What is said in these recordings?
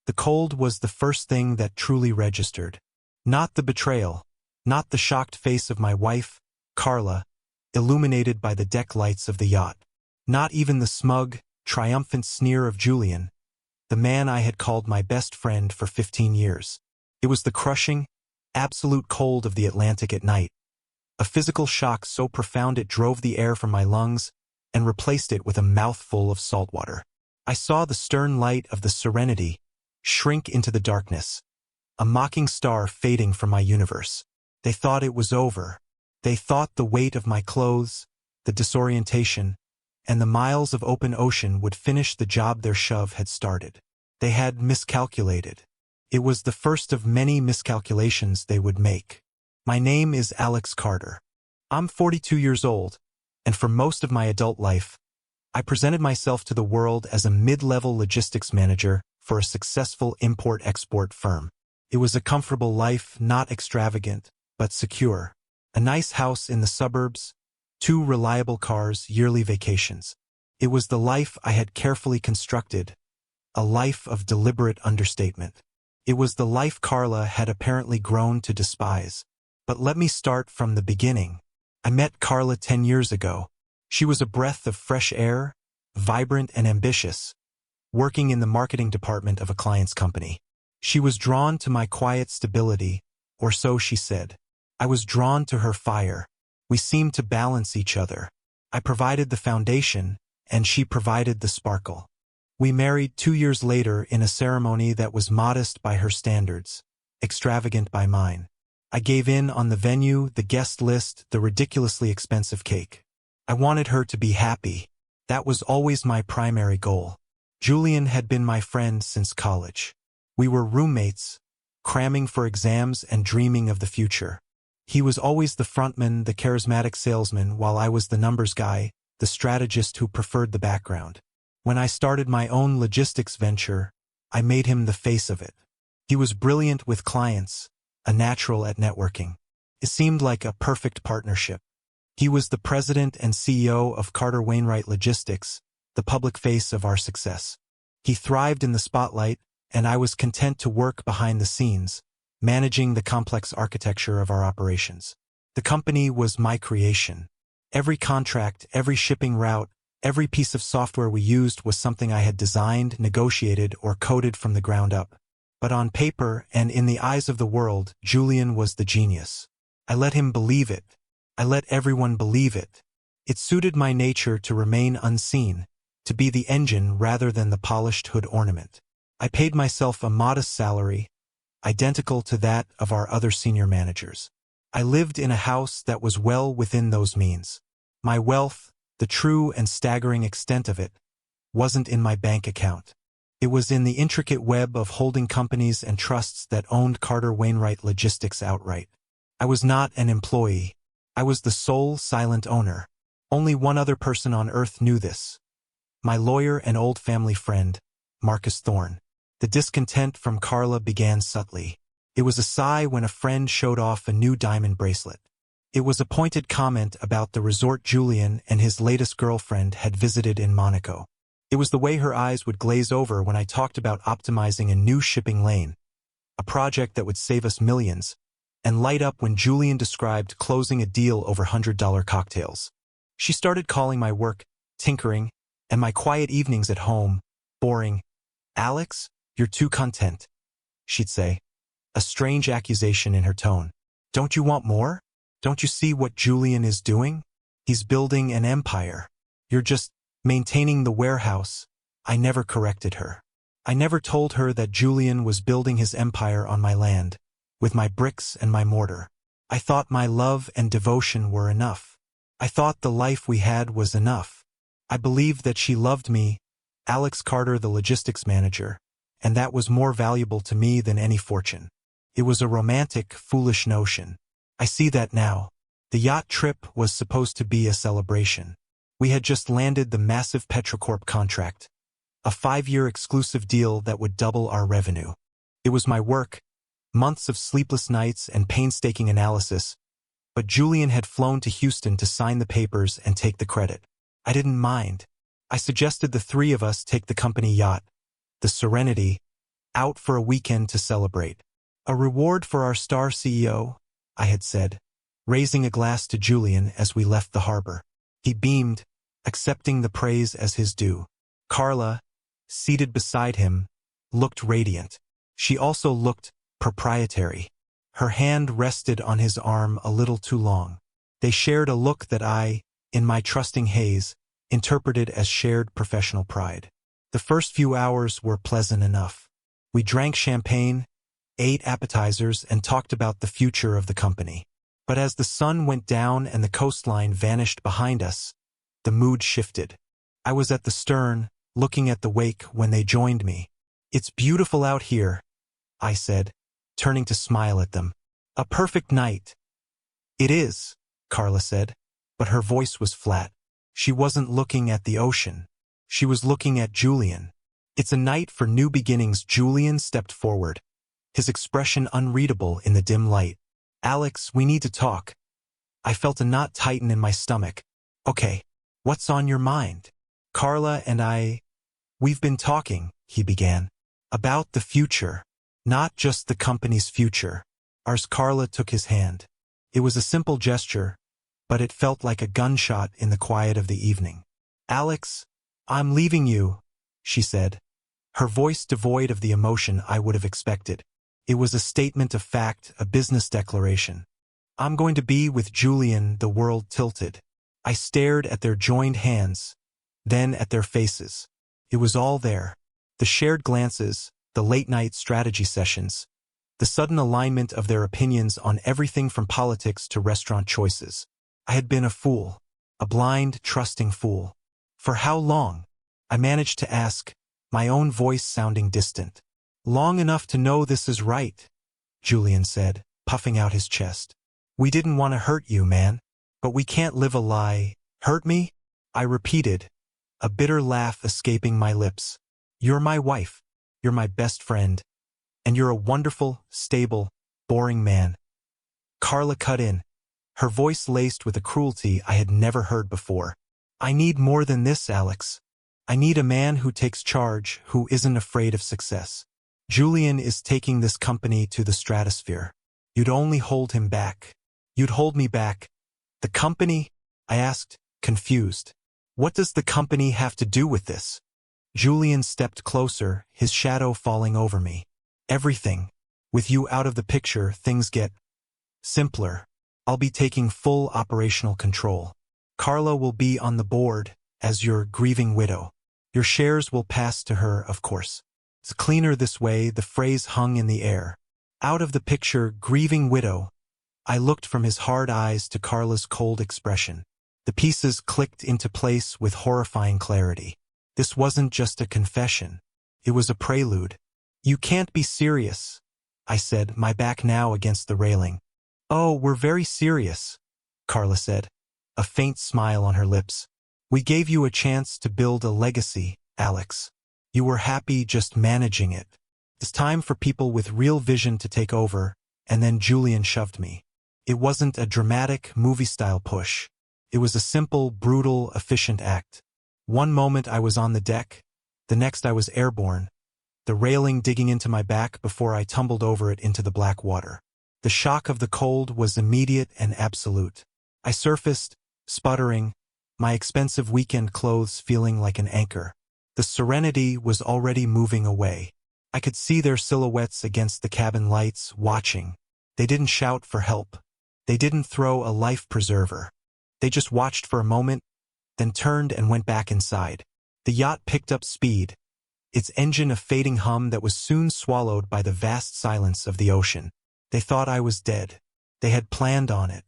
The cold was the first thing that truly registered. Not the betrayal, not the shocked face of my wife, Carla, illuminated by the deck lights of the yacht. Not even the smug, triumphant sneer of Julian, the man I had called my best friend for 15 years. It was the crushing, absolute cold of the Atlantic at night. A physical shock so profound it drove the air from my lungs and replaced it with a mouthful of salt water. I saw the stern light of the Serenity shrink into the darkness, a mocking star fading from my universe. They thought it was over. They thought the weight of my clothes, the disorientation, and the miles of open ocean would finish the job their shove had started. They had miscalculated. It was the first of many miscalculations they would make. My name is Alex Carter. I'm 42 years old, and for most of my adult life, I presented myself to the world as a mid-level logistics manager for a successful import-export firm. It was a comfortable life, not extravagant, but secure. A nice house in the suburbs, 2 reliable cars, yearly vacations. It was the life I had carefully constructed, a life of deliberate understatement. It was the life Carla had apparently grown to despise. But let me start from the beginning. I met Carla 10 years ago. She was a breath of fresh air, vibrant and ambitious, working in the marketing department of a client's company. She was drawn to my quiet stability, or so she said. I was drawn to her fire. We seemed to balance each other. I provided the foundation, and she provided the sparkle. We married 2 years later in a ceremony that was modest by her standards, extravagant by mine. I gave in on the venue, the guest list, the ridiculously expensive cake. I wanted her to be happy. That was always my primary goal. Julian had been my friend since college. We were roommates, cramming for exams and dreaming of the future. He was always the frontman, the charismatic salesman, while I was the numbers guy, the strategist who preferred the background. When I started my own logistics venture, I made him the face of it. He was brilliant with clients, a natural at networking. It seemed like a perfect partnership. He was the president and CEO of Carter Wainwright Logistics, the public face of our success. He thrived in the spotlight, and I was content to work behind the scenes, managing the complex architecture of our operations. The company was my creation. Every contract, every shipping route, every piece of software we used was something I had designed, negotiated, or coded from the ground up. But on paper and in the eyes of the world, Julian was the genius. I let him believe it. I let everyone believe it. It suited my nature to remain unseen, to be the engine rather than the polished hood ornament. I paid myself a modest salary, identical to that of our other senior managers. I lived in a house that was well within those means. My wealth, the true and staggering extent of it, wasn't in my bank account. It was in the intricate web of holding companies and trusts that owned Carter Wainwright Logistics outright. I was not an employee. I was the sole silent owner. Only one other person on earth knew this. My lawyer and old family friend, Marcus Thorne. The discontent from Carla began subtly. It was a sigh when a friend showed off a new diamond bracelet. It was a pointed comment about the resort Julian and his latest girlfriend had visited in Monaco. It was the way her eyes would glaze over when I talked about optimizing a new shipping lane, a project that would save us millions, and light up when Julian described closing a deal over $100 cocktails. She started calling my work tinkering, and my quiet evenings at home boring. "Alex, you're too content," she'd say, a strange accusation in her tone. "Don't you want more? Don't you see what Julian is doing? He's building an empire. You're just maintaining the warehouse." I never corrected her. I never told her that Julian was building his empire on my land, with my bricks and my mortar. I thought my love and devotion were enough. I thought the life we had was enough. I believed that she loved me, Alex Carter, the logistics manager, and that was more valuable to me than any fortune. It was a romantic, foolish notion. I see that now. The yacht trip was supposed to be a celebration. We had just landed the massive Petrocorp contract, a 5-year exclusive deal that would double our revenue. It was my work, months of sleepless nights and painstaking analysis, but Julian had flown to Houston to sign the papers and take the credit. I didn't mind. I suggested the 3 of us take the company yacht, the Serenity, Out for a weekend to celebrate. A reward for our star CEO, I had said, raising a glass to Julian as we left the harbor. He beamed, accepting the praise as his due. Carla, seated beside him, looked radiant. She also looked proprietary. Her hand rested on his arm a little too long. They shared a look that I, in my trusting haze, interpreted as shared professional pride. The first few hours were pleasant enough. We drank champagne, ate appetizers, and talked about the future of the company. But as the sun went down and the coastline vanished behind us, the mood shifted. I was at the stern, looking at the wake when they joined me. "It's beautiful out here," I said, turning to smile at them. "A perfect night." "It is," Carla said, but her voice was flat. She wasn't looking at the ocean. She was looking at Julian. "It's a night for new beginnings." Julian stepped forward, his expression unreadable in the dim light. "Alex, we need to talk." I felt a knot tighten in my stomach. "Okay, what's on your mind?" "Carla and we've been talking," he began, "about the future. Not just the company's future. Ours." Carla took his hand. It was a simple gesture, but it felt like a gunshot in the quiet of the evening. "Alex, I'm leaving you," she said, her voice devoid of the emotion I would have expected. It was a statement of fact, a business declaration. "I'm going to be with Julian." The world tilted. I stared at their joined hands, then at their faces. It was all there. The shared glances, the late-night strategy sessions, the sudden alignment of their opinions on everything from politics to restaurant choices. I had been a fool, a blind, trusting fool. For how long? I managed to ask, my own voice sounding distant. "Long enough to know this is right," Julian said, puffing out his chest. "We didn't want to hurt you, man. But we can't live a lie." "Hurt me?" I repeated, a bitter laugh escaping my lips. "You're my wife. You're my best friend. And you're a wonderful, stable, boring man." Carla cut in, her voice laced with a cruelty I had never heard before. "I need more than this, Alex. I need a man who takes charge, who isn't afraid of success. Julian is taking this company to the stratosphere. You'd only hold him back. You'd hold me back." "The company?" I asked, confused. "What does the company have to do with this?" Julian stepped closer, his shadow falling over me. "Everything. With you out of the picture, things get simpler. I'll be taking full operational control. Carla will be on the board as your grieving widow. Your shares will pass to her, of course. It's cleaner this way." The phrase hung in the air. Out of the picture, grieving widow. I looked from his hard eyes to Carla's cold expression. The pieces clicked into place with horrifying clarity. This wasn't just a confession. It was a prelude. "You can't be serious," I said, my back now against the railing. "Oh, we're very serious," Carla said, a faint smile on her lips. "We gave you a chance to build a legacy, Alex. You were happy just managing it. It's time for people with real vision to take over." And then Julian shoved me. It wasn't a dramatic, movie-style push. It was a simple, brutal, efficient act. One moment I was on the deck, the next I was airborne, the railing digging into my back before I tumbled over it into the black water. The shock of the cold was immediate and absolute. I surfaced, sputtering, my expensive weekend clothes feeling like an anchor. The serenity was already moving away. I could see their silhouettes against the cabin lights, watching. They didn't shout for help. They didn't throw a life preserver. They just watched for a moment, then turned and went back inside. The yacht picked up speed, its engine a fading hum that was soon swallowed by the vast silence of the ocean. They thought I was dead. They had planned on it.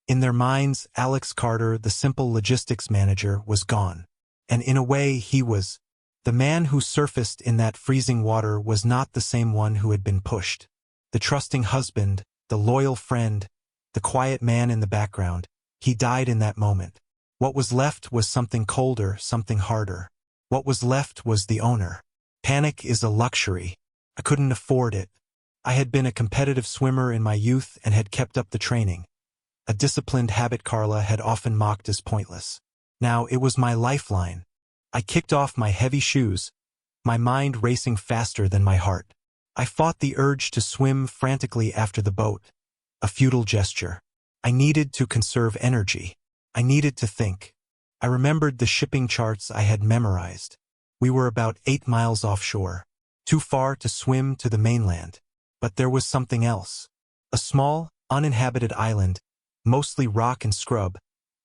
In their minds, Alex Carter, the simple logistics manager, was gone. And in a way, he was. The man who surfaced in that freezing water was not the same one who had been pushed. The trusting husband, the loyal friend, the quiet man in the background, he died in that moment. What was left was something colder, something harder. What was left was the owner. Panic is a luxury. I couldn't afford it. I had been a competitive swimmer in my youth and had kept up the training. A disciplined habit Carla had often mocked as pointless. Now it was my lifeline. I kicked off my heavy shoes, my mind racing faster than my heart. I fought the urge to swim frantically after the boat, a futile gesture. I needed to conserve energy. I needed to think. I remembered the shipping charts I had memorized. We were about 8 miles offshore, too far to swim to the mainland. But there was something else. A small, uninhabited island, mostly rock and scrub,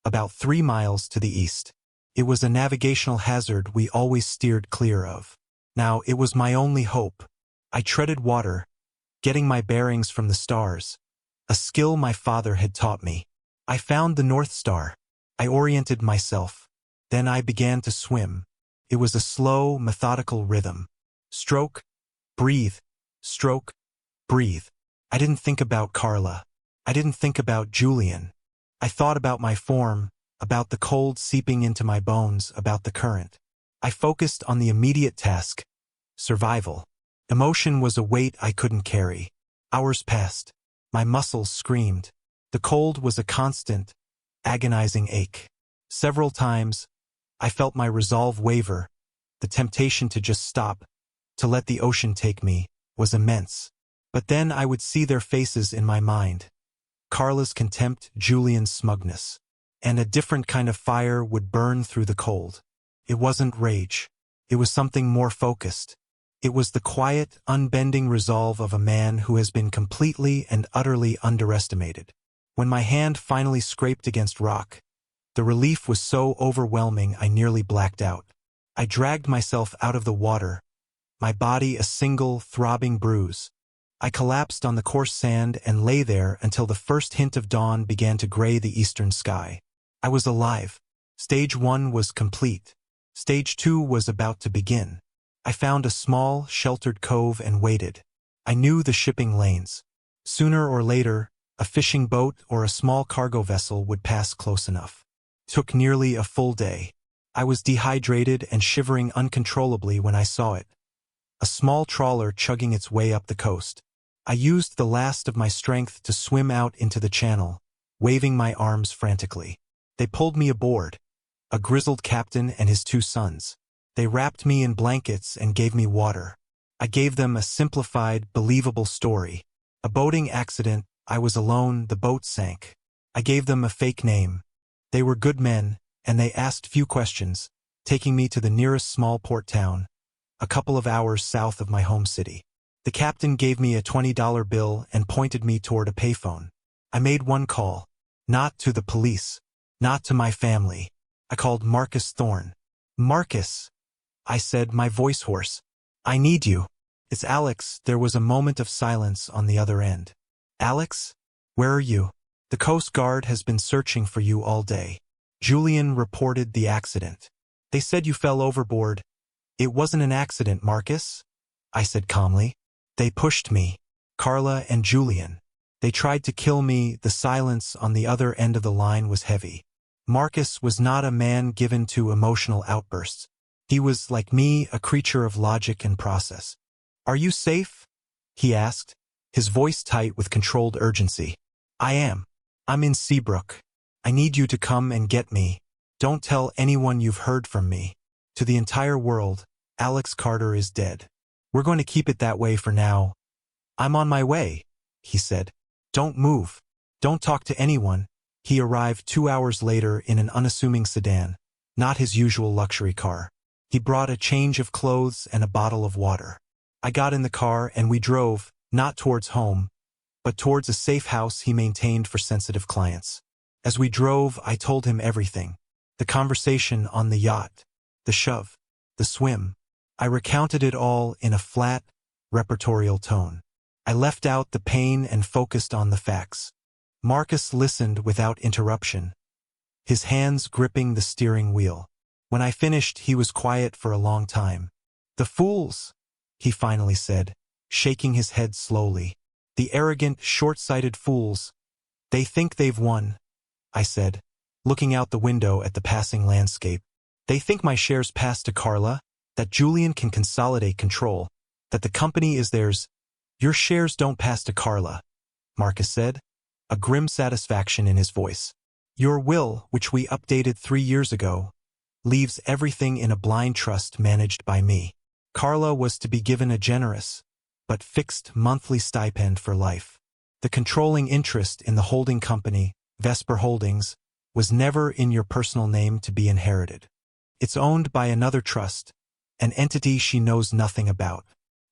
about 3 miles to the east. It was a navigational hazard we always steered clear of. Now it was my only hope. I treaded water, getting my bearings from the stars, a skill my father had taught me. I found the North Star. I oriented myself. Then I began to swim. It was a slow, methodical rhythm. Stroke, breathe, stroke, breathe. I didn't think about Carla. I didn't think about Julian. I thought about my form, about the cold seeping into my bones, about the current. I focused on the immediate task, survival. Emotion was a weight I couldn't carry. Hours passed. My muscles screamed. The cold was a constant, agonizing ache. Several times, I felt my resolve waver. The temptation to just stop, to let the ocean take me, was immense. But then I would see their faces in my mind. Carla's contempt, Julian's smugness. And a different kind of fire would burn through the cold. It wasn't rage. It was something more focused. It was the quiet, unbending resolve of a man who has been completely and utterly underestimated. When my hand finally scraped against rock, the relief was so overwhelming I nearly blacked out. I dragged myself out of the water, my body a single, throbbing bruise. I collapsed on the coarse sand and lay there until the first hint of dawn began to gray the eastern sky. I was alive. Stage 1 was complete. Stage 2 was about to begin. I found a small, sheltered cove and waited. I knew the shipping lanes. Sooner or later, a fishing boat or a small cargo vessel would pass close enough. It took nearly a full day. I was dehydrated and shivering uncontrollably when I saw it. A small trawler chugging its way up the coast. I used the last of my strength to swim out into the channel, waving my arms frantically. They pulled me aboard, a grizzled captain and his 2 sons. They wrapped me in blankets and gave me water. I gave them a simplified, believable story. A boating accident, I was alone, the boat sank. I gave them a fake name. They were good men, and they asked few questions, taking me to the nearest small port town, a couple of hours south of my home city. The captain gave me a $20 bill and pointed me toward a payphone. I made one call. Not to the police. Not to my family. I called Marcus Thorne. Marcus, I said, my voice hoarse. I need you. It's Alex. There was a moment of silence on the other end. Alex? Where are you? The Coast Guard has been searching for you all day. Julian reported the accident. They said you fell overboard. It wasn't an accident, Marcus, I said calmly. They pushed me. Carla and Julian. They tried to kill me. The silence on the other end of the line was heavy. Marcus was not a man given to emotional outbursts. He was, like me, a creature of logic and process. Are you safe? He asked, his voice tight with controlled urgency. I am. I'm in Seabrook. I need you to come and get me. Don't tell anyone you've heard from me. To the entire world, Alex Carter is dead. We're going to keep it that way for now. I'm on my way, he said. Don't move. Don't talk to anyone. He arrived 2 hours later in an unassuming sedan, not his usual luxury car. He brought a change of clothes and a bottle of water. I got in the car and we drove, not towards home, but towards a safe house he maintained for sensitive clients. As we drove, I told him everything. The conversation on the yacht, the shove, the swim. I recounted it all in a flat, repertorial tone. I left out the pain and focused on the facts. Marcus listened without interruption, his hands gripping the steering wheel. When I finished, he was quiet for a long time. The fools, he finally said, shaking his head slowly. The arrogant, short-sighted fools. They think they've won, I said, looking out the window at the passing landscape. They think my shares pass to Carla, that Julian can consolidate control, that the company is theirs. Your shares don't pass to Carla, Marcus said, a grim satisfaction in his voice. Your will, which we updated 3 years ago, leaves everything in a blind trust managed by me. Carla was to be given a generous, but fixed monthly stipend for life. The controlling interest in the holding company, Vesper Holdings, was never in your personal name to be inherited. It's owned by another trust, an entity she knows nothing about.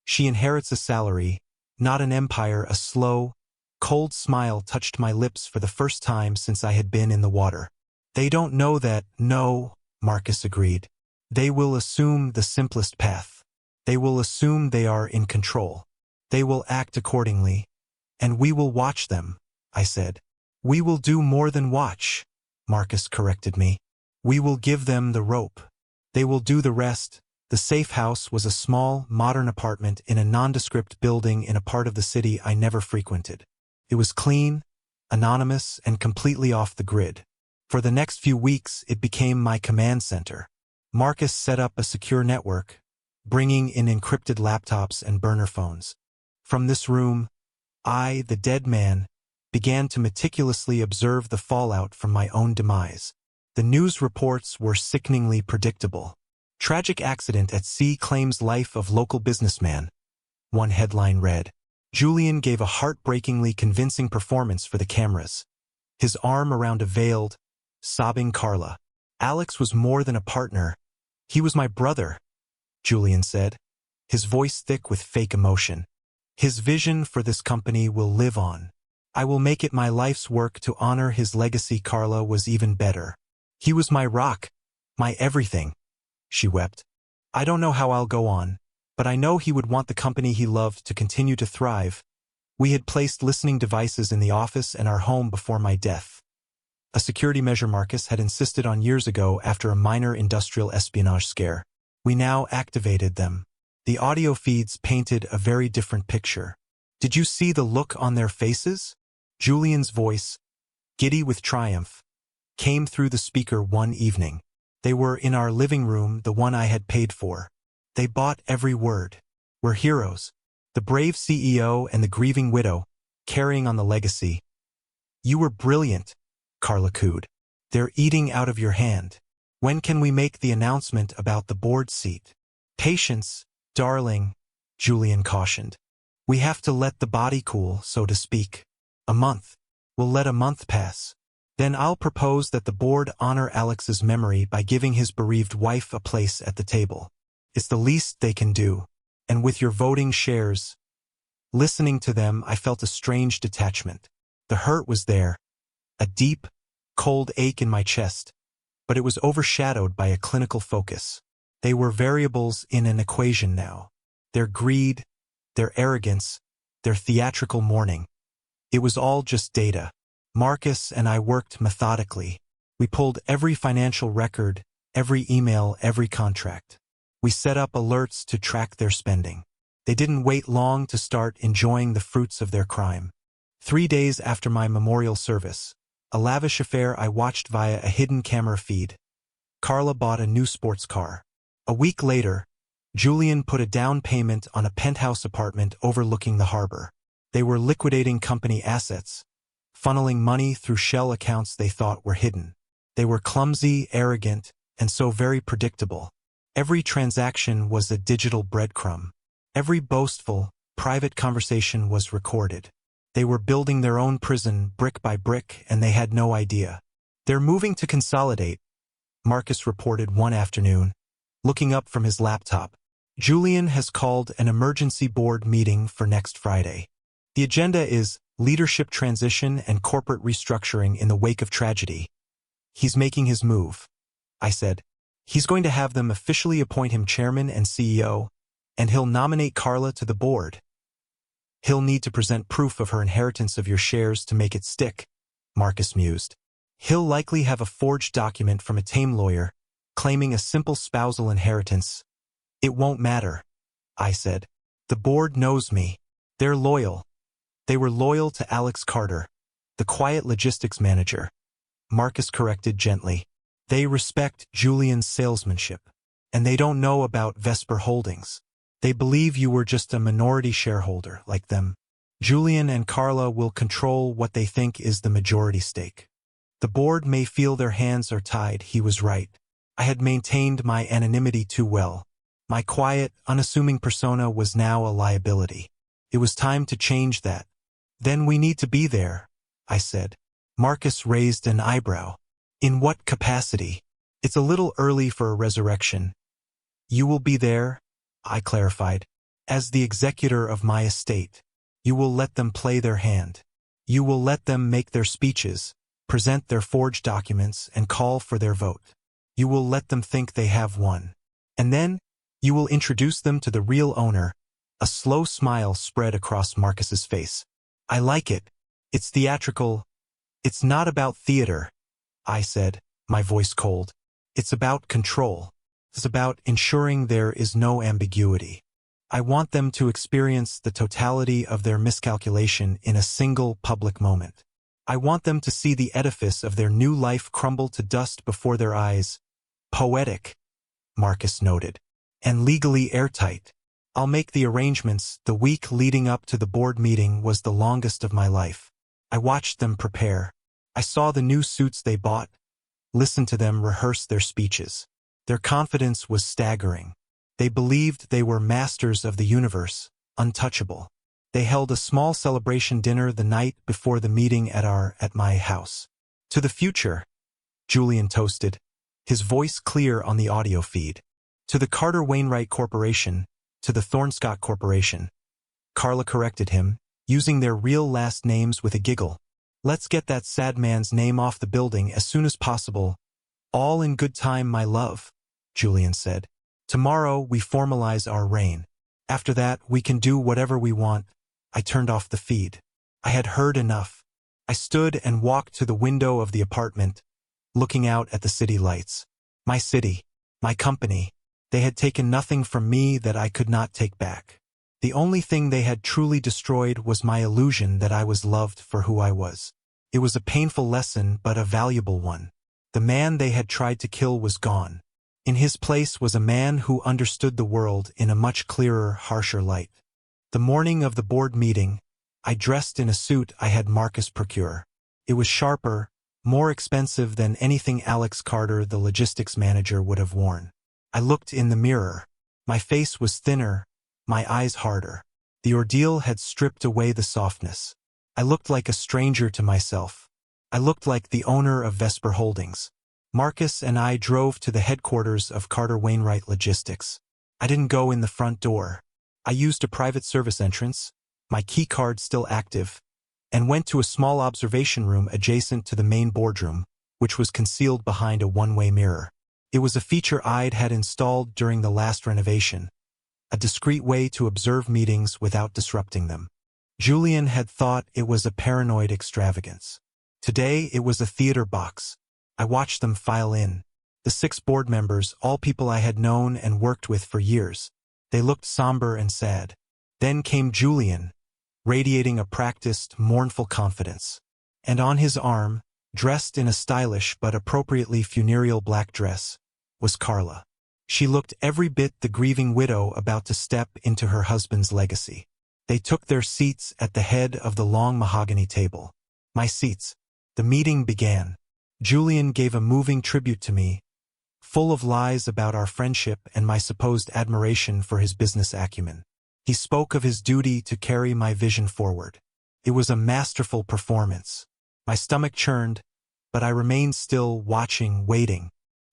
She inherits a salary, not an empire. A slow, cold smile touched my lips for the first time since I had been in the water. They don't know that. No, Marcus agreed. They will assume the simplest path. They will assume they are in control. They will act accordingly, and we will watch them, I said. We will do more than watch, Marcus corrected me. We will give them the rope. They will do the rest. The safe house was a small, modern apartment in a nondescript building in a part of the city I never frequented. It was clean, anonymous, and completely off the grid. For the next few weeks, it became my command center. Marcus set up a secure network, bringing in encrypted laptops and burner phones. From this room, I, the dead man, began to meticulously observe the fallout from my own demise. The news reports were sickeningly predictable. Tragic accident at sea claims life of local businessman. One headline read. Julian gave a heartbreakingly convincing performance for the cameras, his arm around a veiled, sobbing Carla. Alex was more than a partner. He was my brother, Julian said, his voice thick with fake emotion. His vision for this company will live on. I will make it my life's work to honor his legacy. Carla was even better. He was my rock, my everything. She wept. I don't know how I'll go on, but I know he would want the company he loved to continue to thrive. We had placed listening devices in the office and our home before my death. A security measure Marcus had insisted on years ago after a minor industrial espionage scare. We now activated them. The audio feeds painted a very different picture. Did you see the look on their faces? Julian's voice, giddy with triumph, came through the speaker one evening. They were in our living room, the one I had paid for. They bought every word. We're heroes. The brave CEO and the grieving widow, carrying on the legacy. You were brilliant, Carla cooed. They're eating out of your hand. When can we make the announcement about the board seat? Patience, darling, Julian cautioned. We have to let the body cool, so to speak. A month. We'll let a month pass. Then I'll propose that the board honor Alex's memory by giving his bereaved wife a place at the table. It's the least they can do. And with your voting shares. Listening to them, I felt a strange detachment. The hurt was there, a deep, cold ache in my chest, but it was overshadowed by a clinical focus. They were variables in an equation now. Their greed, their arrogance, their theatrical mourning. It was all just data. Marcus and I worked methodically. We pulled every financial record, every email, every contract. We set up alerts to track their spending. They didn't wait long to start enjoying the fruits of their crime. 3 days after my memorial service, a lavish affair I watched via a hidden camera feed, Carla bought a new sports car. A week later, Julian put a down payment on a penthouse apartment overlooking the harbor. They were liquidating company assets, funneling money through shell accounts they thought were hidden. They were clumsy, arrogant, and so very predictable. Every transaction was a digital breadcrumb. Every boastful, private conversation was recorded. They were building their own prison brick by brick, and they had no idea. They're moving to consolidate, Marcus reported one afternoon, looking up from his laptop. Julian has called an emergency board meeting for next Friday. The agenda is leadership transition and corporate restructuring in the wake of tragedy. He's making his move, I said. He's going to have them officially appoint him chairman and CEO, and he'll nominate Carla to the board. He'll need to present proof of her inheritance of your shares to make it stick, Marcus mused. He'll likely have a forged document from a tame lawyer, claiming a simple spousal inheritance. It won't matter, I said. The board knows me. They're loyal. They were loyal to Alex Carter, the quiet logistics manager. Marcus corrected gently. They respect Julian's salesmanship, and they don't know about Vesper Holdings. They believe you were just a minority shareholder like them. Julian and Carla will control what they think is the majority stake. The board may feel their hands are tied. He was right. I had maintained my anonymity too well. My quiet, unassuming persona was now a liability. It was time to change that. Then we need to be there, I said. Marcus raised an eyebrow. In what capacity? It's a little early for a resurrection. You will be there, I clarified, as the executor of my estate. You will let them play their hand. You will let them make their speeches, present their forged documents, and call for their vote. You will let them think they have won. And then, you will introduce them to the real owner. A slow smile spread across Marcus's face. I like it. It's theatrical. It's not about theater, I said, my voice cold. It's about control. It's about ensuring there is no ambiguity. I want them to experience the totality of their miscalculation in a single public moment. I want them to see the edifice of their new life crumble to dust before their eyes. Poetic, Marcus noted, and legally airtight. I'll make the arrangements. The week leading up to the board meeting was the longest of my life. I watched them prepare. I saw the new suits they bought, listened to them rehearse their speeches. Their confidence was staggering. They believed they were masters of the universe, untouchable. They held a small celebration dinner the night before the meeting at my house. To the future, Julian toasted, his voice clear on the audio feed. To the Carter Wainwright Corporation, to the Thornscott Corporation. Carla corrected him, using their real last names with a giggle. Let's get that sad man's name off the building as soon as possible. All in good time, my love, Julian said. Tomorrow we formalize our reign. After that, we can do whatever we want. I turned off the feed. I had heard enough. I stood and walked to the window of the apartment, looking out at the city lights. My city, my company. They had taken nothing from me that I could not take back. The only thing they had truly destroyed was my illusion that I was loved for who I was. It was a painful lesson, but a valuable one. The man they had tried to kill was gone. In his place was a man who understood the world in a much clearer, harsher light. The morning of the board meeting, I dressed in a suit I had Marcus procure. It was sharper, more expensive than anything Alex Carter, the logistics manager, would have worn. I looked in the mirror. My face was thinner, my eyes harder. The ordeal had stripped away the softness. I looked like a stranger to myself. I looked like the owner of Vesper Holdings. Marcus and I drove to the headquarters of Carter Wainwright Logistics. I didn't go in the front door. I used a private service entrance, my key card still active, and went to a small observation room adjacent to the main boardroom, which was concealed behind a one-way mirror. It was a feature I'd had installed during the last renovation, a discreet way to observe meetings without disrupting them. Julian had thought it was a paranoid extravagance. Today it was a theater box. I watched them file in. The 6 board members, all people I had known and worked with for years. They looked somber and sad. Then came Julian, radiating a practiced, mournful confidence. And on his arm, dressed in a stylish but appropriately funereal black dress, was Carla. She looked every bit the grieving widow about to step into her husband's legacy. They took their seats at the head of the long mahogany table. My seats. The meeting began. Julian gave a moving tribute to me, full of lies about our friendship and my supposed admiration for his business acumen. He spoke of his duty to carry my vision forward. It was a masterful performance. My stomach churned, but I remained still, watching, waiting.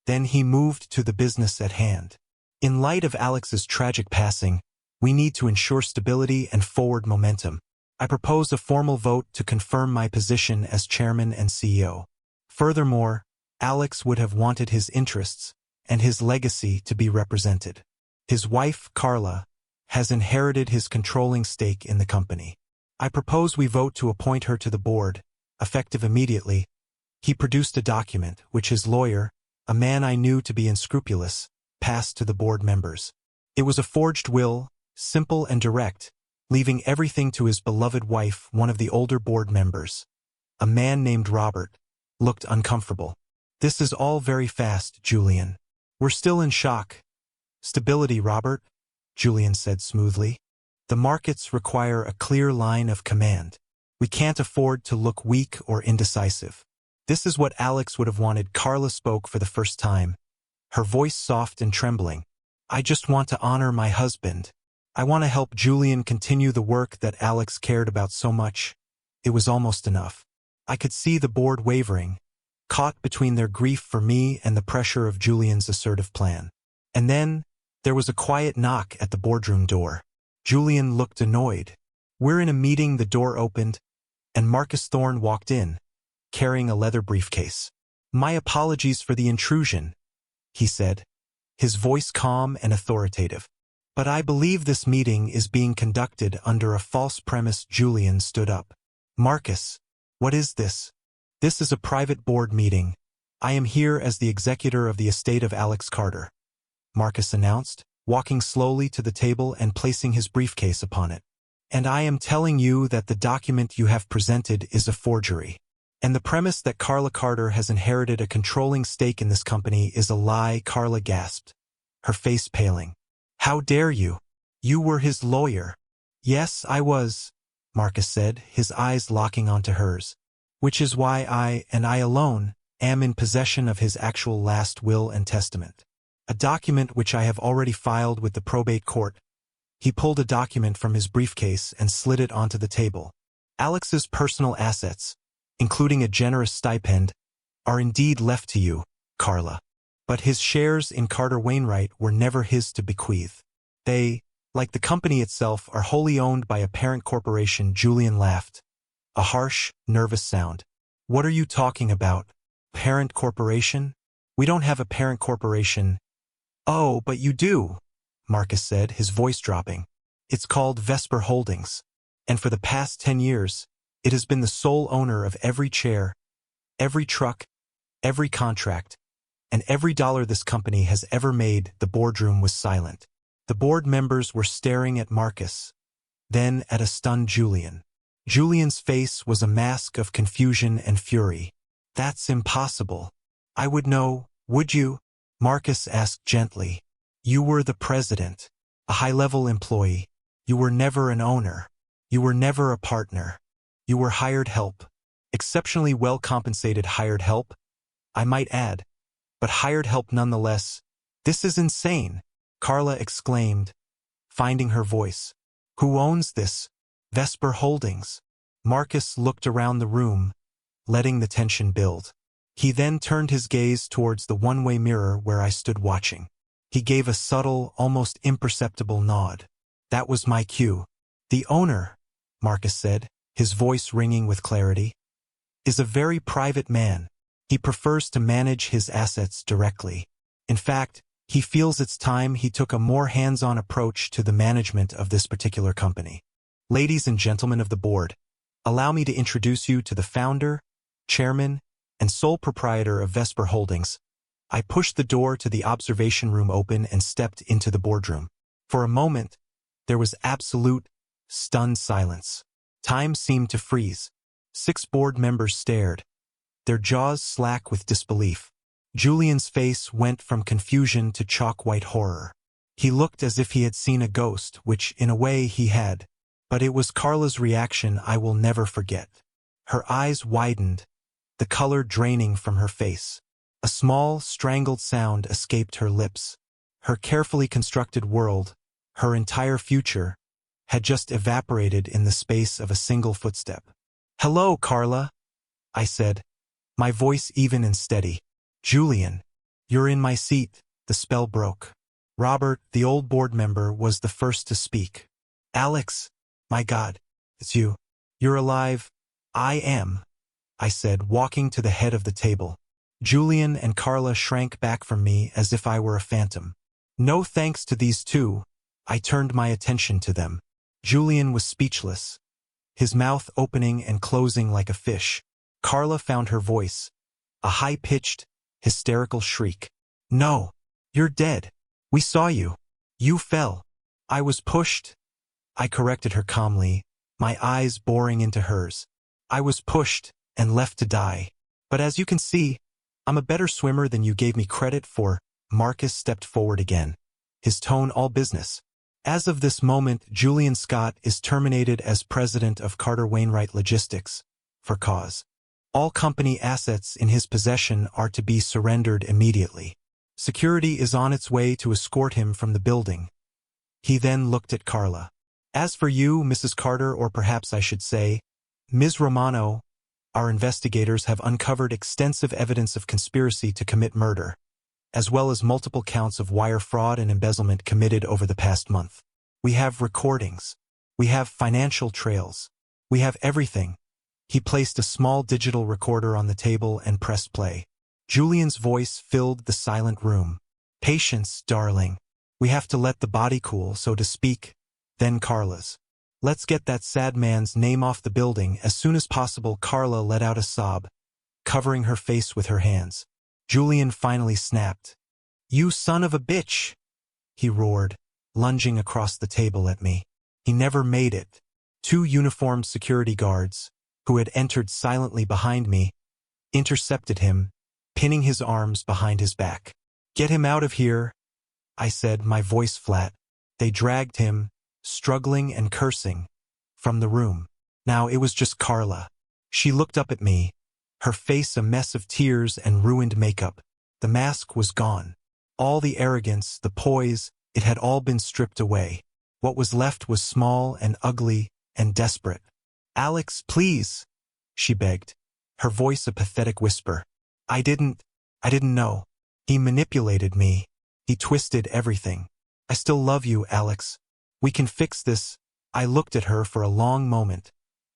Then he moved to the business at hand. In light of Alex's tragic passing, we need to ensure stability and forward momentum. I propose a formal vote to confirm my position as chairman and CEO. Furthermore, Alex would have wanted his interests and his legacy to be represented. His wife, Carla, has inherited his controlling stake in the company. I propose we vote to appoint her to the board, effective immediately. He produced a document, which his lawyer, a man I knew to be unscrupulous, passed to the board members. It was a forged will, simple and direct, leaving everything to his beloved wife. One of the older board members, a man named Robert, looked uncomfortable. This is all very fast, Julian. We're still in shock. Stability, Robert, Julian said smoothly. The markets require a clear line of command. We can't afford to look weak or indecisive. This is what Alex would have wanted. Carla spoke for the first time, her voice soft and trembling. I just want to honor my husband. I want to help Julian continue the work that Alex cared about so much. It was almost enough. I could see the board wavering, caught between their grief for me and the pressure of Julian's assertive plan. And then, there was a quiet knock at the boardroom door. Julian looked annoyed. "We're in a meeting." The door opened, and Marcus Thorne walked in, carrying a leather briefcase. "My apologies for the intrusion," he said, his voice calm and authoritative. "But I believe this meeting is being conducted under a false premise." Julian stood up. "Marcus, what is this?" "This is a private board meeting. I am here as the executor of the estate of Alex Carter," Marcus announced, walking slowly to the table and placing his briefcase upon it. "And I am telling you that the document you have presented is a forgery. And the premise that Carla Carter has inherited a controlling stake in this company is a lie." Carla gasped, her face paling. "How dare you? You were his lawyer." "Yes, I was," Marcus said, his eyes locking onto hers. "Which is why I, and I alone, am in possession of his actual last will and testament. A document which I have already filed with the probate court." He pulled a document from his briefcase and slid it onto the table. "Alex's personal assets, including a generous stipend, are indeed left to you, Carla. But his shares in Carter Wainwright were never his to bequeath. They, like the company itself, are wholly owned by a parent corporation." Julian laughed, a harsh, nervous sound. "What are you talking about? Parent corporation? We don't have a parent corporation." "Oh, but you do," Marcus said, his voice dropping. "It's called Vesper Holdings. And for the past 10 years, it has been the sole owner of every chair, every truck, every contract, and every dollar this company has ever made." The boardroom was silent. The board members were staring at Marcus, then at a stunned Julian. Julian's face was a mask of confusion and fury. "That's impossible. I would know, would you?" Marcus asked gently. "You were the president, a high-level employee. You were never an owner. You were never a partner. You were hired help. Exceptionally well-compensated hired help, I might add, but hired help nonetheless." "This is insane," Carla exclaimed, finding her voice. "Who owns this? Vesper Holdings?" Marcus looked around the room, letting the tension build. He then turned his gaze towards the one-way mirror where I stood watching. He gave a subtle, almost imperceptible nod. "That was my cue." "The owner," Marcus said, his voice ringing with clarity, "is a very private man. He prefers to manage his assets directly. In fact, he feels it's time he took a more hands-on approach to the management of this particular company. Ladies and gentlemen of the board, allow me to introduce you to the founder, chairman, and sole proprietor of Vesper Holdings." I pushed the door to the observation room open and stepped into the boardroom. For a moment, there was absolute, stunned silence. Time seemed to freeze. 6 board members stared, their jaws slack with disbelief. Julian's face went from confusion to chalk-white horror. He looked as if he had seen a ghost, which, in a way, he had. But it was Carla's reaction I will never forget. Her eyes widened, the color draining from her face. A small, strangled sound escaped her lips. Her carefully constructed world, her entire future, had just evaporated in the space of a single footstep. "Hello, Carla," I said, my voice even and steady. "Julian, you're in my seat." The spell broke. Robert, the old board member, was the first to speak. "Alex, my God, it's you. You're alive." "I am," I said, walking to the head of the table. Julian and Carla shrank back from me as if I were a phantom. No thanks to these two, I turned my attention to them. Julian was speechless, his mouth opening and closing like a fish. Carla found her voice, a high-pitched, hysterical shriek. "No, you're dead. We saw you. You fell." "I was pushed," I corrected her calmly, my eyes boring into hers. "I was pushed and left to die. But as you can see, I'm a better swimmer than you gave me credit for." Marcus stepped forward again, his tone all business. "As of this moment, Julian Scott is terminated as president of Carter Wainwright Logistics, for cause. All company assets in his possession are to be surrendered immediately. Security is on its way to escort him from the building." He then looked at Carla. As for you, Mrs. Carter, or perhaps I should say, Ms. Romano, our investigators have uncovered extensive evidence of conspiracy to commit murder, as well as multiple counts of wire fraud and embezzlement committed over the past month. We have recordings. We have financial trails. We have everything. He placed a small digital recorder on the table and pressed play. Julian's voice filled the silent room. Patience, darling. We have to let the body cool, so to speak. Then Carla's. Let's get that sad man's name off the building as soon as possible. Carla let out a sob, covering her face with her hands. Julian finally snapped. You son of a bitch! He roared, lunging across the table at me. He never made it. 2 uniformed security guards, who had entered silently behind me, intercepted him, pinning his arms behind his back. Get him out of here, I said, my voice flat. They dragged him, struggling and cursing, from the room. Now it was just Carla. She looked up at me, her face a mess of tears and ruined makeup. The mask was gone. All the arrogance, the poise, it had all been stripped away. What was left was small and ugly and desperate. Alex, please, she begged, her voice a pathetic whisper. I didn't know. He manipulated me. He twisted everything. I still love you, Alex. We can fix this. I looked at her for a long moment,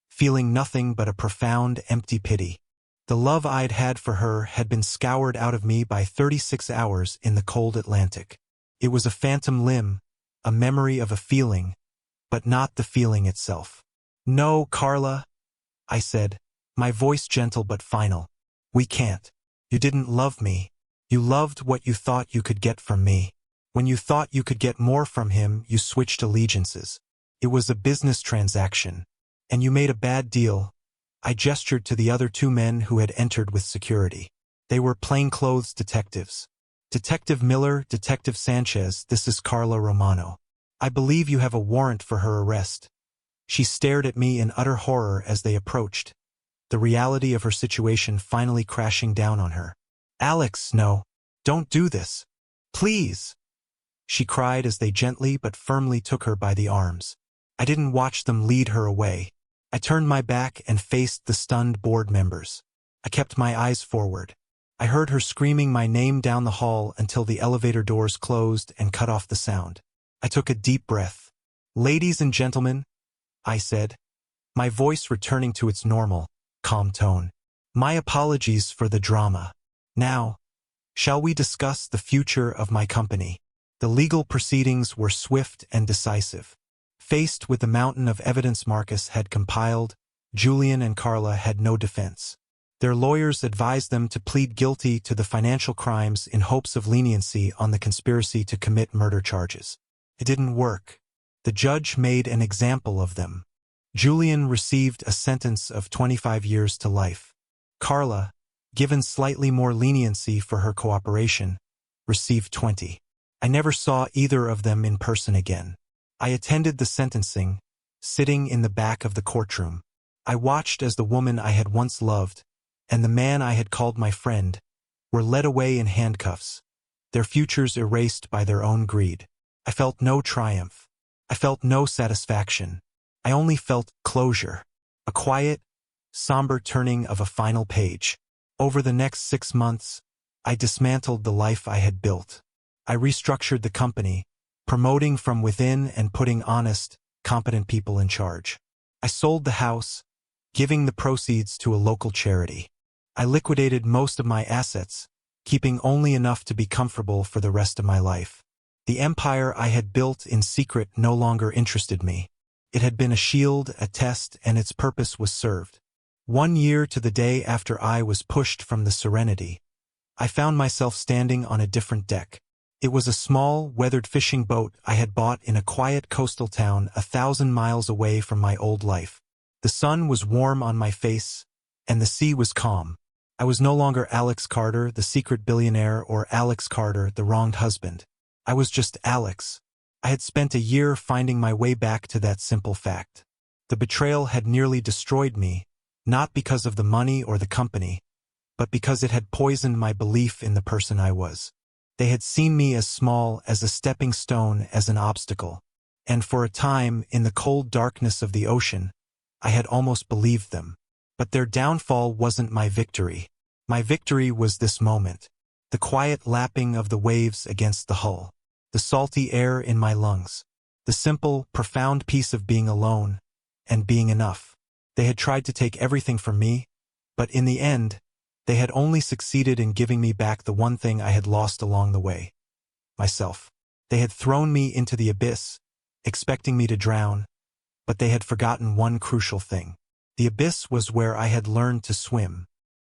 feeling nothing but a profound, empty pity. The love I'd had for her had been scoured out of me by 36 hours in the cold Atlantic. It was a phantom limb, a memory of a feeling, but not the feeling itself. No, Carla, I said, my voice gentle but final. We can't. You didn't love me. You loved what you thought you could get from me. When you thought you could get more from him, you switched allegiances. It was a business transaction. And you made a bad deal. I gestured to the other 2 men who had entered with security. They were plainclothes detectives. Detective Miller, Detective Sanchez, this is Carla Romano. I believe you have a warrant for her arrest. She stared at me in utter horror as they approached, the reality of her situation finally crashing down on her. Alex, no. Don't do this. Please, she cried as they gently but firmly took her by the arms. I didn't watch them lead her away. I turned my back and faced the stunned board members. I kept my eyes forward. I heard her screaming my name down the hall until the elevator doors closed and cut off the sound. I took a deep breath. Ladies and gentlemen, I said, my voice returning to its normal, calm tone. My apologies for the drama. Now, shall we discuss the future of my company? The legal proceedings were swift and decisive. Faced with the mountain of evidence Marcus had compiled, Julian and Carla had no defense. Their lawyers advised them to plead guilty to the financial crimes in hopes of leniency on the conspiracy to commit murder charges. It didn't work. The judge made an example of them. Julian received a sentence of 25 years to life. Carla, given slightly more leniency for her cooperation, received 20. I never saw either of them in person again. I attended the sentencing, sitting in the back of the courtroom. I watched as the woman I had once loved, and the man I had called my friend, were led away in handcuffs, their futures erased by their own greed. I felt no triumph. I felt no satisfaction. I only felt closure, a quiet, somber turning of a final page. Over the next 6 months, I dismantled the life I had built. I restructured the company, promoting from within and putting honest, competent people in charge. I sold the house, giving the proceeds to a local charity. I liquidated most of my assets, keeping only enough to be comfortable for the rest of my life. The empire I had built in secret no longer interested me. It had been a shield, a test, and its purpose was served. 1 year to the day after I was pushed from the Serenity, I found myself standing on a different deck. It was a small, weathered fishing boat I had bought in a quiet coastal town 1,000 miles away from my old life. The sun was warm on my face, and the sea was calm. I was no longer Alex Carter, the secret billionaire, or Alex Carter, the wronged husband. I was just Alex. I had spent a year finding my way back to that simple fact. The betrayal had nearly destroyed me, not because of the money or the company, but because it had poisoned my belief in the person I was. They had seen me as small, as a stepping stone, as an obstacle. And for a time, in the cold darkness of the ocean, I had almost believed them. But their downfall wasn't my victory. My victory was this moment. The quiet lapping of the waves against the hull. The salty air in my lungs. The simple, profound peace of being alone and being enough. They had tried to take everything from me, but in the end, they had only succeeded in giving me back the one thing I had lost along the way. Myself. They had thrown me into the abyss, expecting me to drown, but they had forgotten one crucial thing. The abyss was where I had learned to swim.